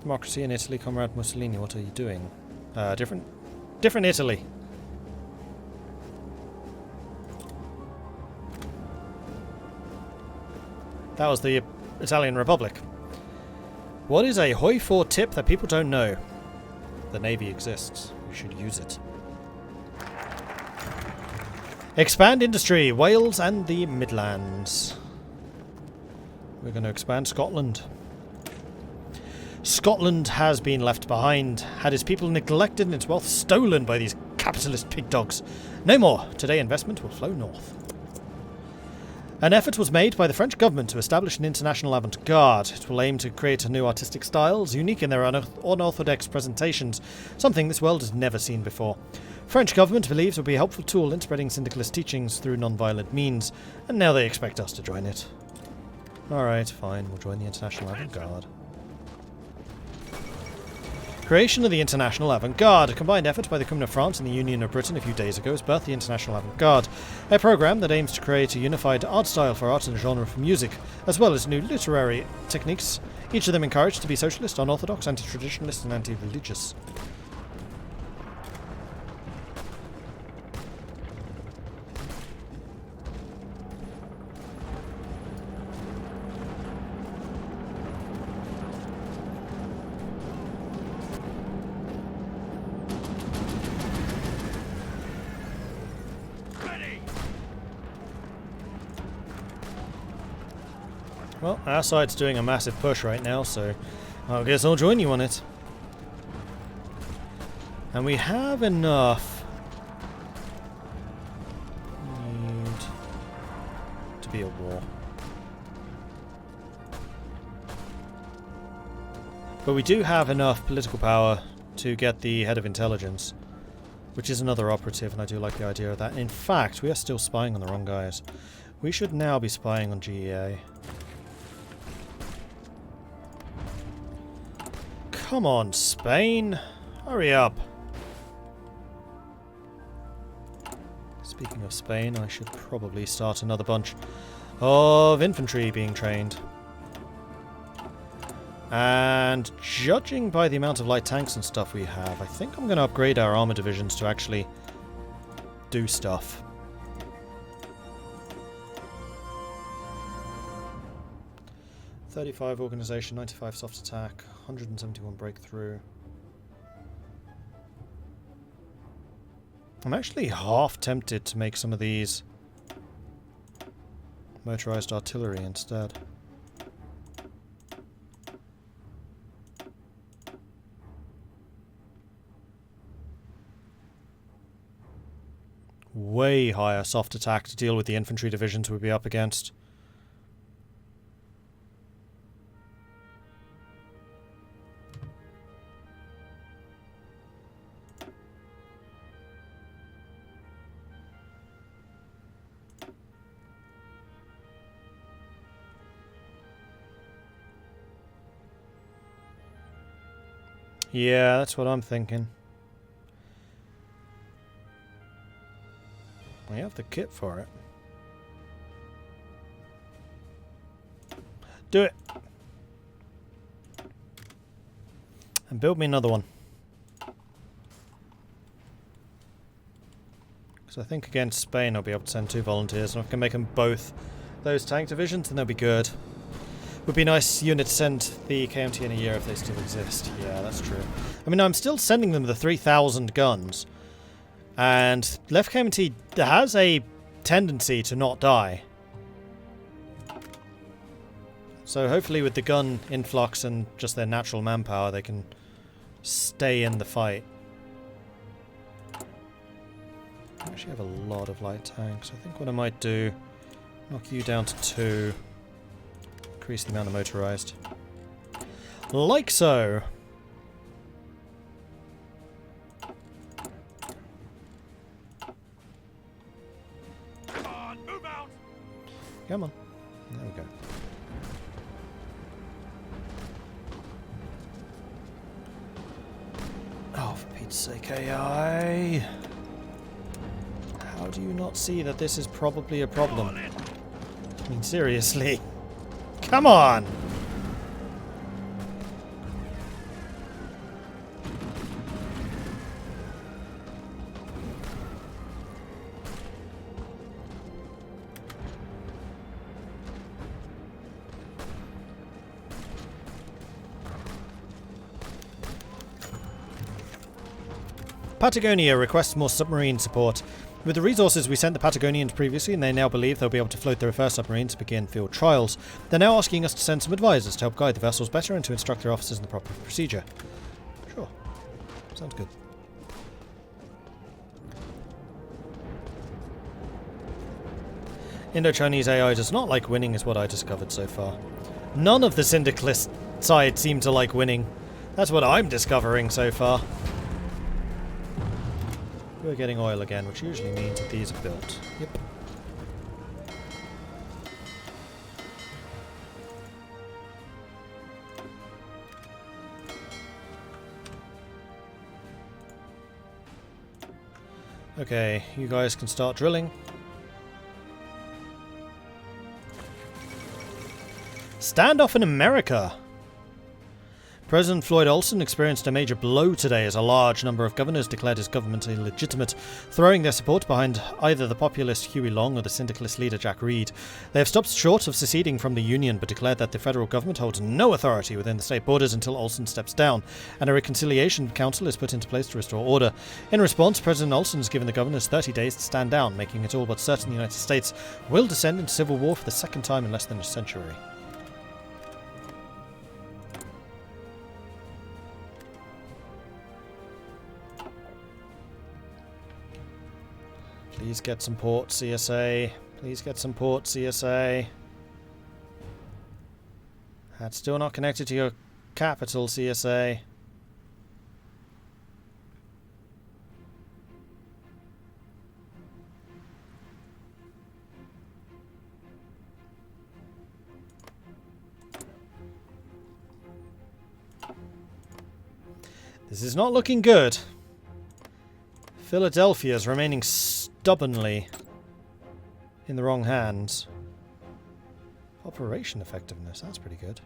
Democracy in Italy, Comrade Mussolini, what are you doing? Different Italy. That was the Italian Republic. What is a hoi for tip that people don't know? The Navy exists. We should use it. Expand industry, Wales and the Midlands. We're going to expand Scotland. Scotland has been left behind, had its people neglected and its wealth stolen by these capitalist pig dogs. No more. Today investment will flow north. An effort was made by the French government to establish an international avant-garde. It will aim to create new artistic styles, unique in their unorthodox presentations, something this world has never seen before. French government believes it will be a helpful tool in spreading syndicalist teachings through non-violent means, and now they expect us to join it. Alright, fine, we'll join the international avant-garde. Creation of the International Avant-Garde. A combined effort by the Commonwealth of France and the Union of Britain a few days ago has birthed the International Avant-Garde, a program that aims to create a unified art style for art and genre for music, as well as new literary techniques, each of them encouraged to be socialist, unorthodox, anti-traditionalist and anti-religious. Well, our side's doing a massive push right now, so I guess I'll join you on it. And we have enough need to be a war. But we do have enough political power to get the head of intelligence, which is another operative, and I do like the idea of that. In fact, we are still spying on the wrong guys. We should now be spying on GEA. Come on, Spain. Hurry up. Speaking of Spain, I should probably start another bunch of infantry being trained. And judging by the amount of light tanks and stuff we have, I think I'm going to upgrade our armor divisions to actually do stuff. .35 organization, 95 soft attack, 171 breakthrough. I'm actually half tempted to make some of these motorized artillery instead. Way higher soft attack to deal with the infantry divisions we'd be up against. Yeah, that's what I'm thinking. We have the kit for it. Do it! And build me another one. Because I think against Spain I'll be able to send 2 volunteers, and if I can make them both those tank divisions, then they'll be good. Would be a nice unit to send the KMT in a year if they still exist. Yeah, that's true. I mean, I'm still sending them the 3,000 guns. And Left KMT has a tendency to not die. So hopefully with the gun influx and just their natural manpower, they can stay in the fight. I actually have a lot of light tanks. I think what I might do, knock you down to 2. Increase the amount of motorized. Like so. Come on, move out. Come on. There we go. Oh, for Pete's sake, AI. How do you not see that this is probably a problem? I mean, seriously. Come on! Patagonia requests more submarine support. With the resources we sent the Patagonians previously, and they now believe they'll be able to float their first submarine to begin field trials, they're now asking us to send some advisors to help guide the vessels better and to instruct their officers in the proper procedure. Sure. Sounds good. Indo-Chinese AI does not like winning is what I discovered so far. None of the syndicalist side seem to like winning. That's what I'm discovering so far. We're getting oil again, which usually means that these are built. Yep. Okay, you guys can start drilling. Standoff in America! President Floyd Olson experienced a major blow today as a large number of governors declared his government illegitimate, throwing their support behind either the populist Huey Long or the syndicalist leader Jack Reed. They have stopped short of seceding from the Union but declared that the federal government holds no authority within the state borders until Olson steps down, and a reconciliation council is put into place to restore order. In response, President Olson has given the governors 30 days to stand down, making it all but certain the United States will descend into civil war for the second time in less than a century. Please get some port, CSA. Please get some port, CSA. That's still not connected to your capital, CSA. This is not looking good. Philadelphia is remaining stubbornly in the wrong hands. Operation effectiveness, that's pretty good.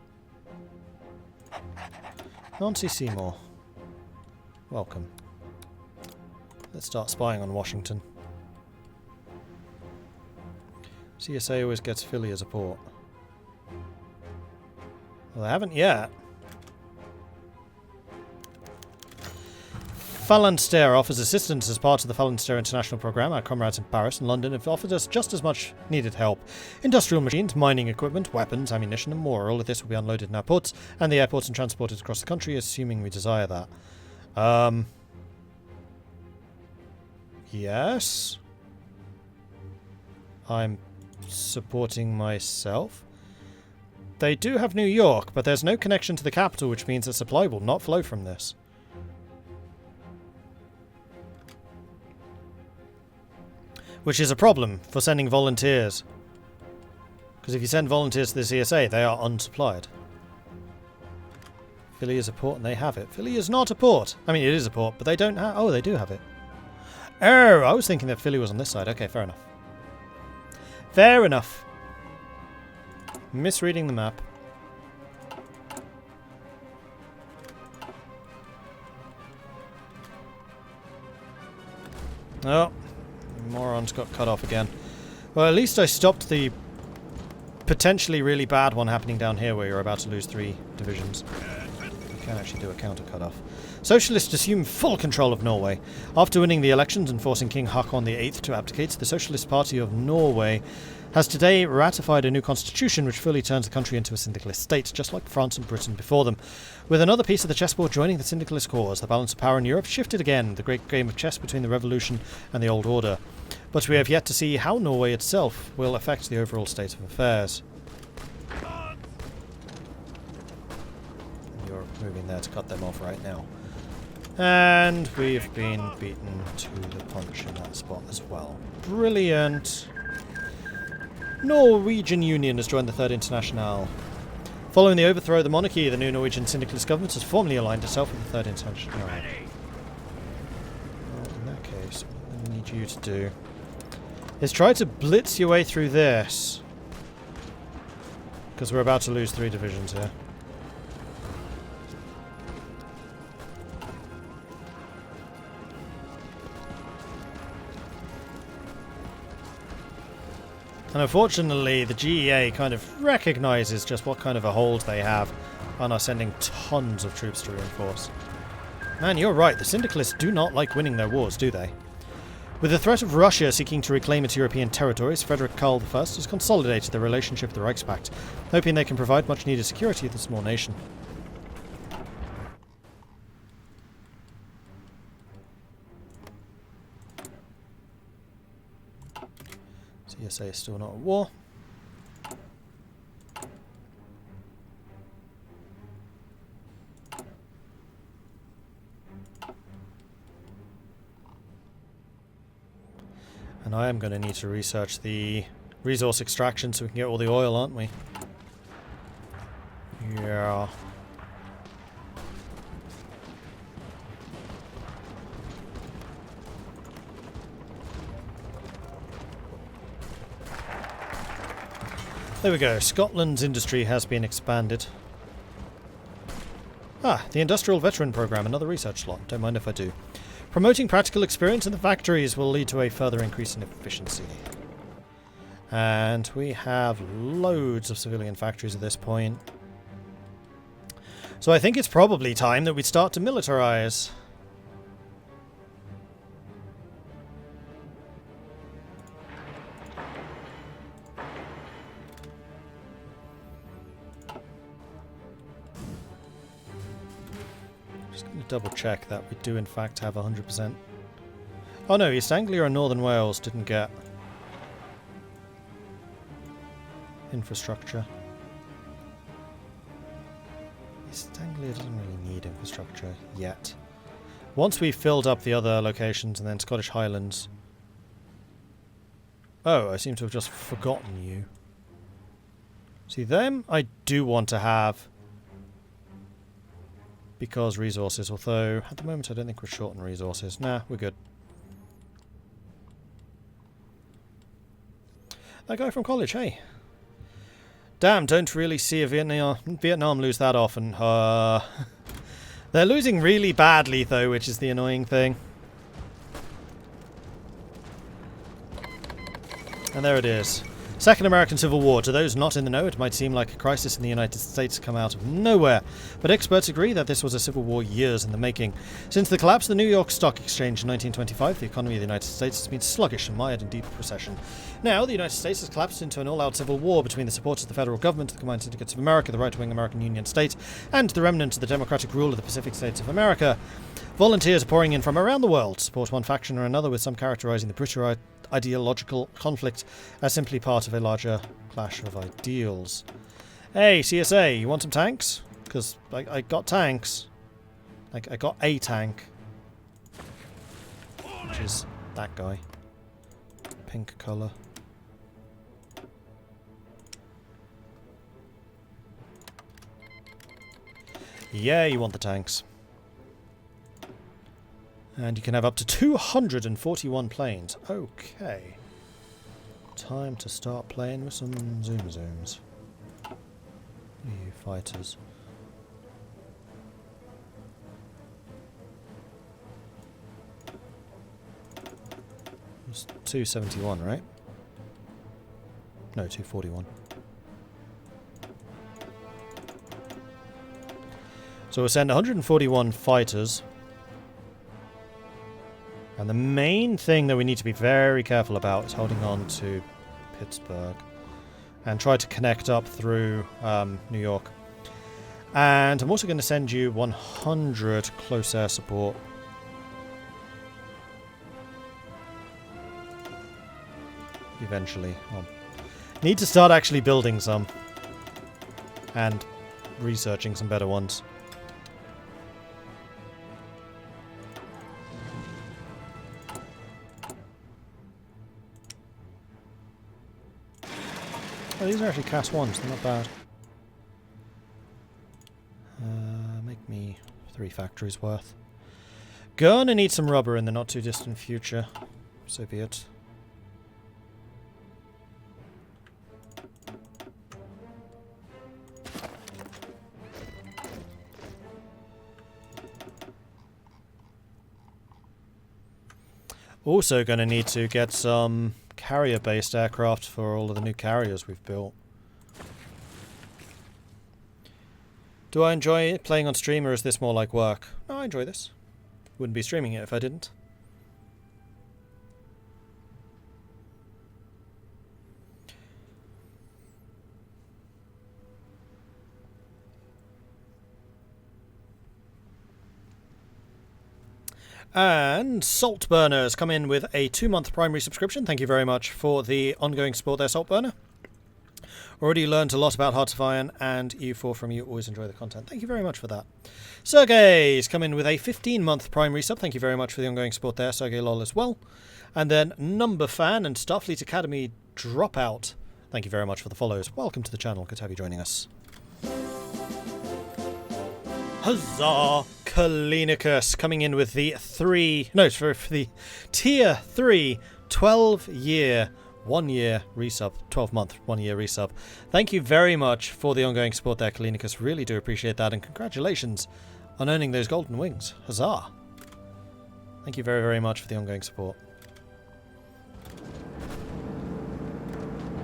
Nancy Seymour. Welcome. Let's start spying on Washington. CSA always gets Philly as a port. Well, they haven't yet. Phalanster offers assistance as part of the Phalanster International Programme. Our comrades in Paris and London have offered us just as much needed help. Industrial machines, mining equipment, weapons, ammunition and more. All of this will be unloaded in our ports and the airports and transported across the country, assuming we desire that. Yes. I'm supporting myself. They do have New York, but there's no connection to the capital, which means that supply will not flow from this. Which is a problem for sending volunteers. Because if you send volunteers to the CSA, they are unsupplied. Philly is a port and they have it. Philly is not a port. I mean, it is a port, but they don't have... Oh, they do have it. Oh, I was thinking that Philly was on this side. Okay, fair enough. Fair enough. Misreading the map. Oh. Morons got cut off again. Well, at least I stopped the potentially really bad one happening down here where you're about to lose 3 divisions. You can actually do a counter cut-off. Socialists assume full control of Norway. After winning the elections and forcing King Haakon VIII to abdicate, the Socialist Party of Norway has today ratified a new constitution which fully turns the country into a syndicalist state, just like France and Britain before them. With another piece of the chessboard joining the syndicalist cause, the balance of power in Europe shifted again, the great game of chess between the revolution and the old order. But we have yet to see how Norway itself will affect the overall state of affairs. You're moving there to cut them off right now. And we've been beaten to the punch in that spot as well. Brilliant! Norwegian Union has joined the Third Internationale. Following the overthrow of the monarchy, the new Norwegian syndicalist government has formally aligned itself with the Third Internationale. Well, in that case, what I need you to do is try to blitz your way through this. Because we're about to lose 3 divisions here. And unfortunately, the GEA kind of recognises just what kind of a hold they have and are sending tons of troops to reinforce. Man, you're right. The Syndicalists do not like winning their wars, do they? With the threat of Russia seeking to reclaim its European territories, Frederick Karl I has consolidated their relationship with the Reichspakt, hoping they can provide much-needed security to the small nation. CSA is still not at war. And I am going to need to research the resource extraction so we can get all the oil, aren't we? Yeah. There we go. Scotland's industry has been expanded. Ah, the Industrial Veteran Programme, another research slot. Don't mind if I do. Promoting practical experience in the factories will lead to a further increase in efficiency. And we have loads of civilian factories at this point. So I think it's probably time that we start to militarize. Double check that we do in fact have 100%. Oh no, East Anglia and Northern Wales didn't get infrastructure. East Anglia doesn't really need infrastructure yet. Once we've filled up the other locations and then Scottish Highlands. Oh, I seem to have just forgotten you. See, them I do want to have. Because resources, although at the moment I don't think we're short on resources. Nah, we're good. That guy from college, hey. Damn, don't really see a Vietnam lose that often. They're losing really badly though, which is the annoying thing. And there it is. Second American Civil War. To those not in the know, it might seem like a crisis in the United States come out of nowhere, but experts agree that this was a civil war years in the making. Since the collapse of the New York Stock Exchange in 1925, the economy of the United States has been sluggish and mired in deep recession. Now, the United States has collapsed into an all-out civil war between the supporters of the federal government, the combined syndicates of America, the right-wing American Union State, and the remnants of the democratic rule of the Pacific States of America. Volunteers are pouring in from around the world to support one faction or another, with some characterizing the British ideological conflict as simply part of a larger clash of ideals. Hey, CSA, you want some tanks? Because I got tanks. Like, I got a tank. Which is that guy. Pink colour. Yeah, you want the tanks. And you can have up to 241 planes. Okay. Time to start playing with some zooms. You fighters. It's 271, right? No, 241. So we'll send 141 fighters. And the main thing that we need to be very careful about is holding on to Pittsburgh and try to connect up through New York. And I'm also going to send you 100 close air support. Eventually. I'll need to start actually building some. And researching some better ones. Oh, these are actually Class 1s, they're not bad. Make me 3 factories worth. Gonna need some rubber in the not too distant future. So be it. Also gonna need to get some carrier-based aircraft for all of the new carriers we've built. Do I enjoy playing on stream, or is this more like work? Oh, I enjoy this. Wouldn't be streaming it if I didn't. And Saltburner has come in with a 2-month primary subscription. Thank you very much for the ongoing support there, Saltburner. Already learned a lot about Hearts of Iron, and U4 from you. Always enjoy the content. Thank you very much for that. Sergey's come in with a 15-month primary sub. Thank you very much for the ongoing support there, Sergey Lol as well. And then Number Fan and Starfleet Academy Dropout. Thank you very much for the follows. Welcome to the channel. Good to have you joining us. Huzzah! Kalinicus coming in with the tier 3 12-year 1-year resub, 12-month 1-year resub. Thank you very much for the ongoing support there, Kalinicus. Really do appreciate that, and congratulations on earning those golden wings. Huzzah! Thank you very, very much for the ongoing support.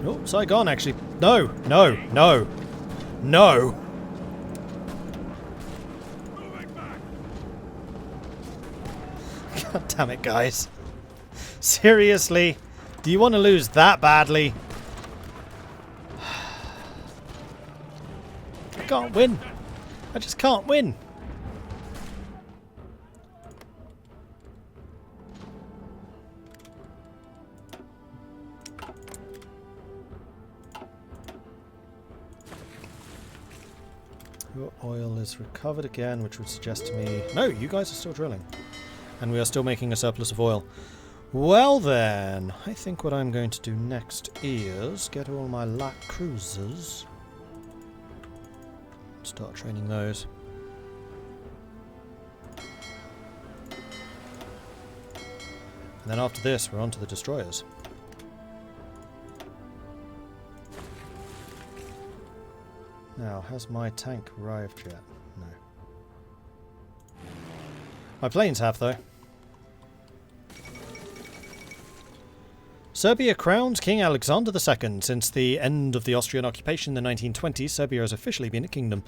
Oh, Saigon actually. No, no, no, no. God damn it, guys. Seriously? Do you want to lose that badly? I can't win. I just can't win. Your oil is recovered again, which would suggest to me... No, you guys are still drilling. And we are still making a surplus of oil. Well then, I think what I'm going to do next is get all my light cruisers. Start training those. And then after this, we're on to the destroyers. Now, has my tank arrived yet? No. My planes have, though. Serbia crowns King Alexander II. Since the end of the Austrian occupation in the 1920s, Serbia has officially been a kingdom.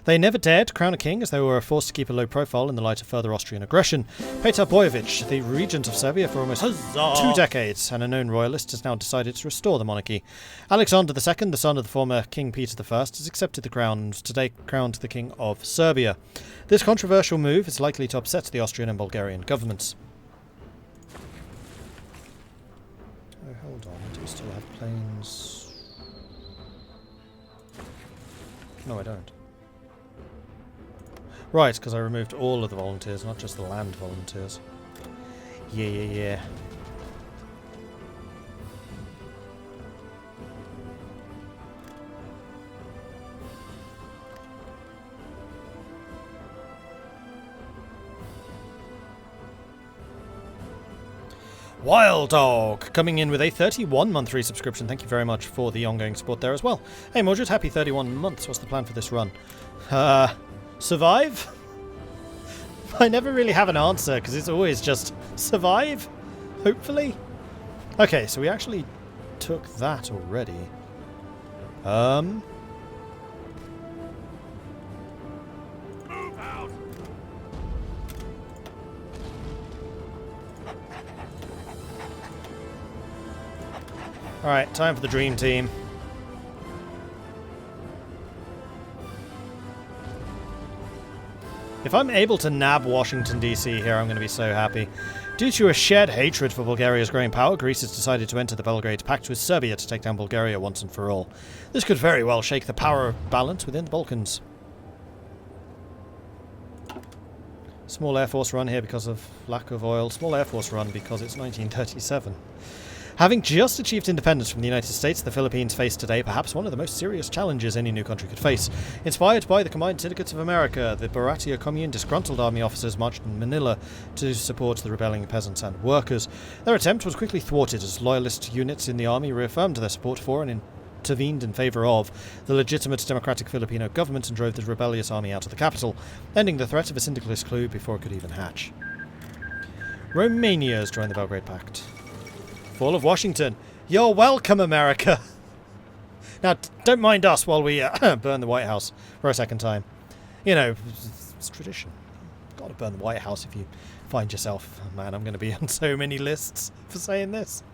They never dared to crown a king, as they were forced to keep a low profile in the light of further Austrian aggression. Petar Bojovic, the regent of Serbia for almost 2 decades, and a known royalist, has now decided to restore the monarchy. Alexander II, the son of the former King Peter I, has accepted the crown and is today crowned the King of Serbia. This controversial move is likely to upset the Austrian and Bulgarian governments. Hold on, I do still have planes. No, I don't. Right, because I removed all of the volunteers, not just the land volunteers. Yeah. Wild Dog coming in with a 31-month resubscription. Thank you very much for the ongoing support there as well. Hey Mordred, happy 31 months. What's the plan for this run? Survive? I never really have an answer because it's always just survive, hopefully. Okay, so we actually took that already. Alright, time for the dream team. If I'm able to nab Washington DC here, I'm going to be so happy. Due to a shared hatred for Bulgaria's growing power, Greece has decided to enter the Belgrade Pact with Serbia to take down Bulgaria once and for all. This could very well shake the power balance within the Balkans. Small Air Force run here because of lack of oil. Small Air Force run because it's 1937. Having just achieved independence from the United States, the Philippines face today perhaps one of the most serious challenges any new country could face. Inspired by the Combined Syndicates of America, the Baratia Commune disgruntled army officers marched in Manila to support the rebelling peasants and workers. Their attempt was quickly thwarted as loyalist units in the army reaffirmed their support for and intervened in favour of the legitimate democratic Filipino government and drove the rebellious army out of the capital, ending the threat of a syndicalist coup before it could even hatch. Romania has joined the Belgrade Pact. Fall of Washington. You're welcome, America. Now, don't mind us while we burn the White House for a second time. You know, it's tradition. Gotta burn the White House if you find yourself. Oh, man, I'm going to be on so many lists for saying this.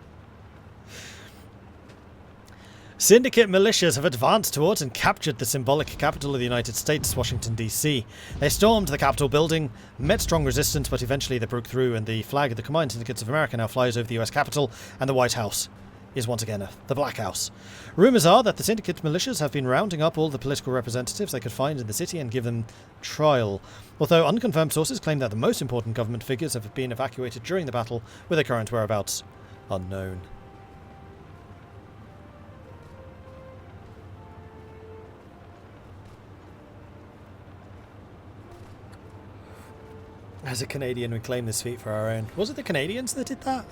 Syndicate militias have advanced towards and captured the symbolic capital of the United States, Washington, D.C. They stormed the Capitol building, met strong resistance, but eventually they broke through, and the flag of the Combined Syndicates of America now flies over the U.S. Capitol, and the White House is once again the Black House. Rumours are that the syndicate militias have been rounding up all the political representatives they could find in the city and give them trial, although unconfirmed sources claim that the most important government figures have been evacuated during the battle, with their current whereabouts unknown. As a Canadian, we claim this feat for our own. Was it the Canadians that did that?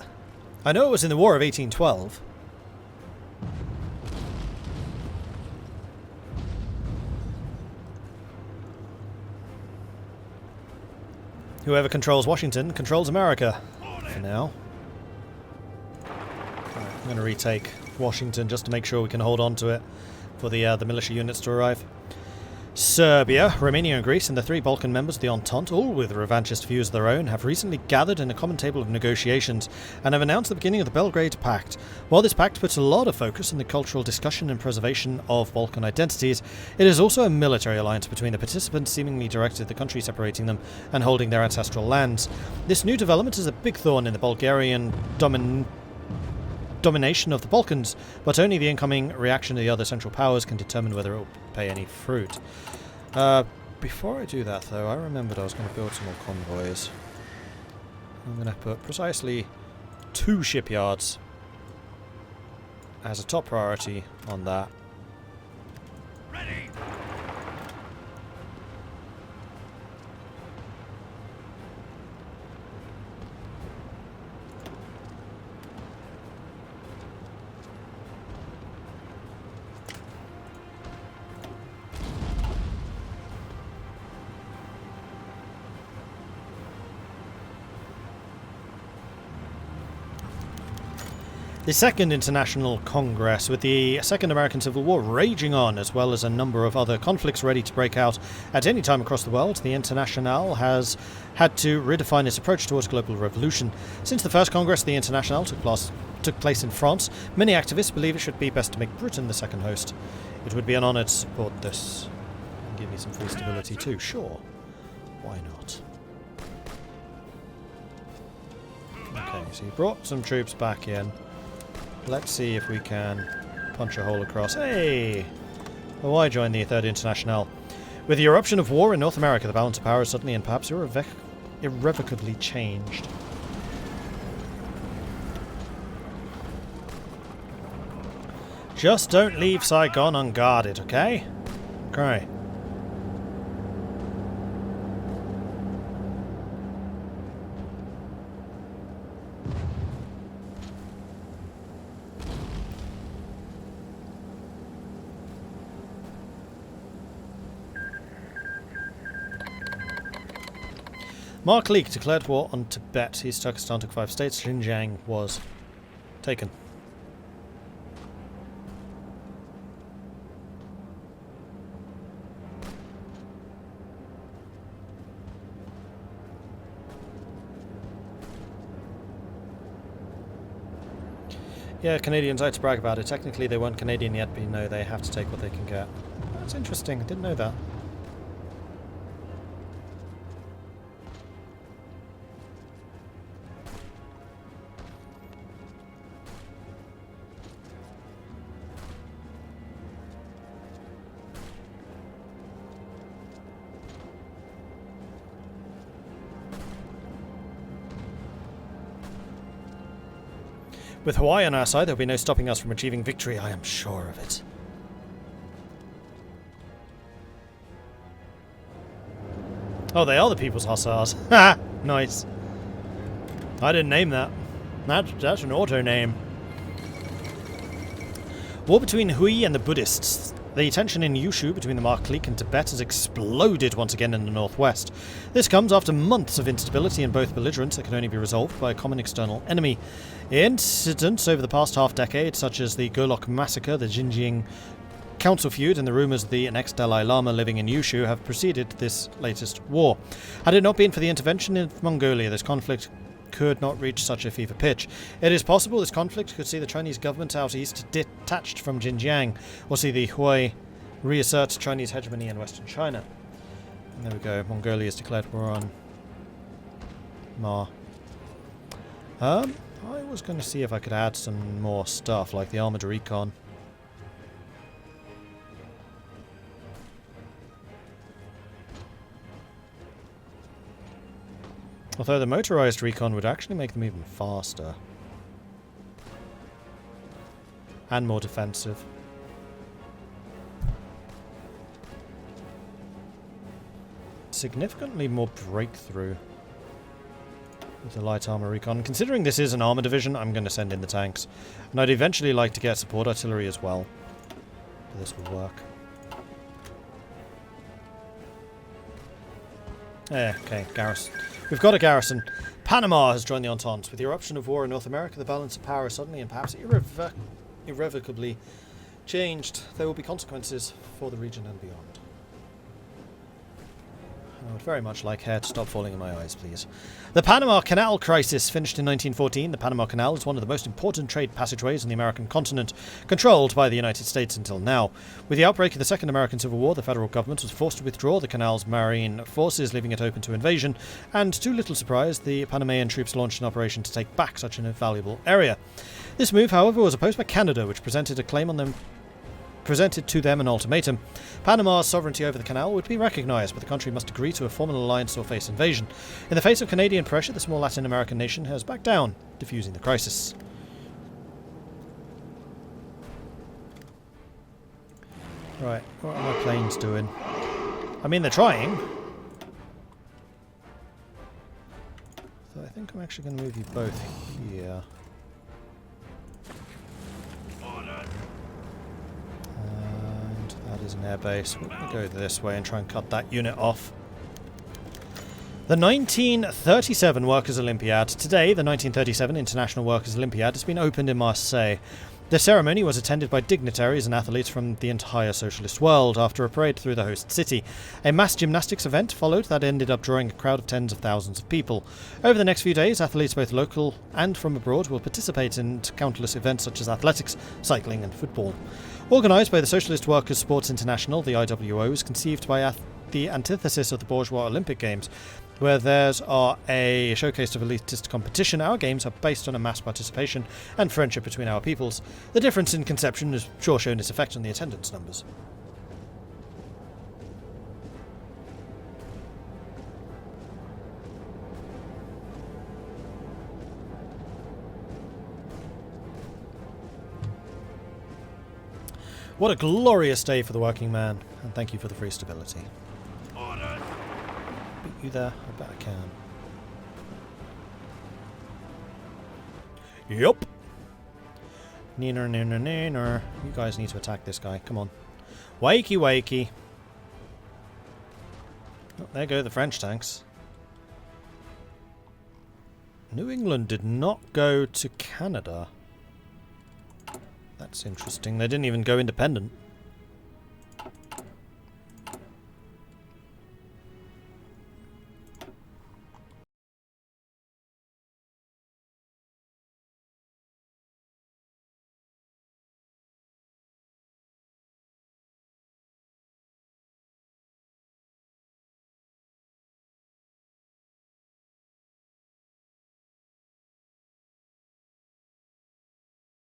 I know it was in the War of 1812. Whoever controls Washington controls America. For now. Right, I'm going to retake Washington just to make sure we can hold on to it for the militia units to arrive. Serbia, Romania and Greece, and the 3 Balkan members of the Entente, all with revanchist views of their own, have recently gathered in a common table of negotiations and have announced the beginning of the Belgrade Pact. While this pact puts a lot of focus on the cultural discussion and preservation of Balkan identities, it is also a military alliance between the participants, seemingly directed at the country separating them and holding their ancestral lands. This new development is a big thorn in the Bulgarian domination of the Balkans, but only the incoming reaction of the other Central Powers can determine whether it will pay any fruit. Before I do that, though, I remembered I was going to build some more convoys. I'm going to put precisely 2 shipyards as a top priority on that. Ready! The Second International Congress, with the Second American Civil War raging on, as well as a number of other conflicts ready to break out at any time across the world, the Internationale has had to redefine its approach towards global revolution. Since the first Congress, the Internationale took place in France, many activists believe it should be best to make Britain the second host. It would be an honour to support this. And give me some free stability too, sure. Why not? Okay, so you brought some troops back in. Let's see if we can punch a hole across. Hey! Well, why join the Third Internationale? With the eruption of war in North America, the balance of power is suddenly and perhaps irrevocably changed. Just don't leave Saigon unguarded, okay? Okay. Mark Leek declared war on Tibet. East Turkestan took 5 states. Xinjiang was taken. Yeah, Canadians like to brag about it. Technically they weren't Canadian yet, but you know they have to take what they can get. That's interesting. I didn't know that. With Hawaii on our side, there will be no stopping us from achieving victory, I am sure of it. Oh, they are the People's Hussars. Ha! Nice. I didn't name that. That's an auto name. War between Hui and the Buddhists. The tension in Yushu between the Mark Leek and Tibet has exploded once again in the northwest. This comes after months of instability in both belligerents that can only be resolved by a common external enemy. Incidents over the past half-decade, such as the Golok Massacre, the Xinjiang council feud and the rumours of the next Dalai Lama living in Yushu have preceded this latest war. Had it not been for the intervention in Mongolia, this conflict could not reach such a fever pitch. It is possible this conflict could see the Chinese government out east detached from Xinjiang, or see the Hui reassert Chinese hegemony in Western China. And there we go, Mongolia has declared war on Ma. I was going to see if I could add some more stuff, like the armoured recon. Although the motorized recon would actually make them even faster. And more defensive. Significantly more breakthrough with the light armor recon. Considering this is an armor division, I'm going to send in the tanks. And I'd eventually like to get support artillery as well. But this will work. Okay, garrison. We've got a garrison. Panama has joined the Entente. With the eruption of war in North America, the balance of power is suddenly and perhaps irrevocably changed. There will be consequences for the region and beyond. I would very much like hair to stop falling in my eyes, please. The Panama Canal crisis finished in 1914. The Panama Canal is one of the most important trade passageways on the American continent, controlled by the United States until now. With the outbreak of the Second American Civil War, the federal government was forced to withdraw the canal's marine forces, leaving it open to invasion, and to little surprise, the Panamanian troops launched an operation to take back such an invaluable area. This move, however, was opposed by Canada, which presented to them an ultimatum. Panama's sovereignty over the canal would be recognised, but the country must agree to a formal alliance or face invasion. In the face of Canadian pressure, the small Latin American nation has backed down, diffusing the crisis. Right, what are my planes doing? I mean, they're trying. So I think I'm actually going to move you both here. That is an airbase. We're going to go this way and try and cut that unit off. The 1937 Workers' Olympiad. Today, the 1937 International Workers' Olympiad has been opened in Marseille. The ceremony was attended by dignitaries and athletes from the entire socialist world after a parade through the host city. A mass gymnastics event followed that ended up drawing a crowd of tens of thousands of people. Over the next few days, athletes both local and from abroad will participate in countless events such as athletics, cycling and football. Organised by the Socialist Workers' Sports International, the IWO is conceived by the antithesis of the bourgeois Olympic Games. Where theirs are a showcase of elitist competition, our games are based on a mass participation and friendship between our peoples. The difference in conception has sure shown its effect on the attendance numbers. What a glorious day for the working man, and thank you for the free stability. Order. Beat you there? I bet I can. Yup. Neener, neener, neener. You guys need to attack this guy. Come on. Wakey, wakey. Oh, there go the French tanks. New England did not go to Canada. That's interesting. They didn't even go independent.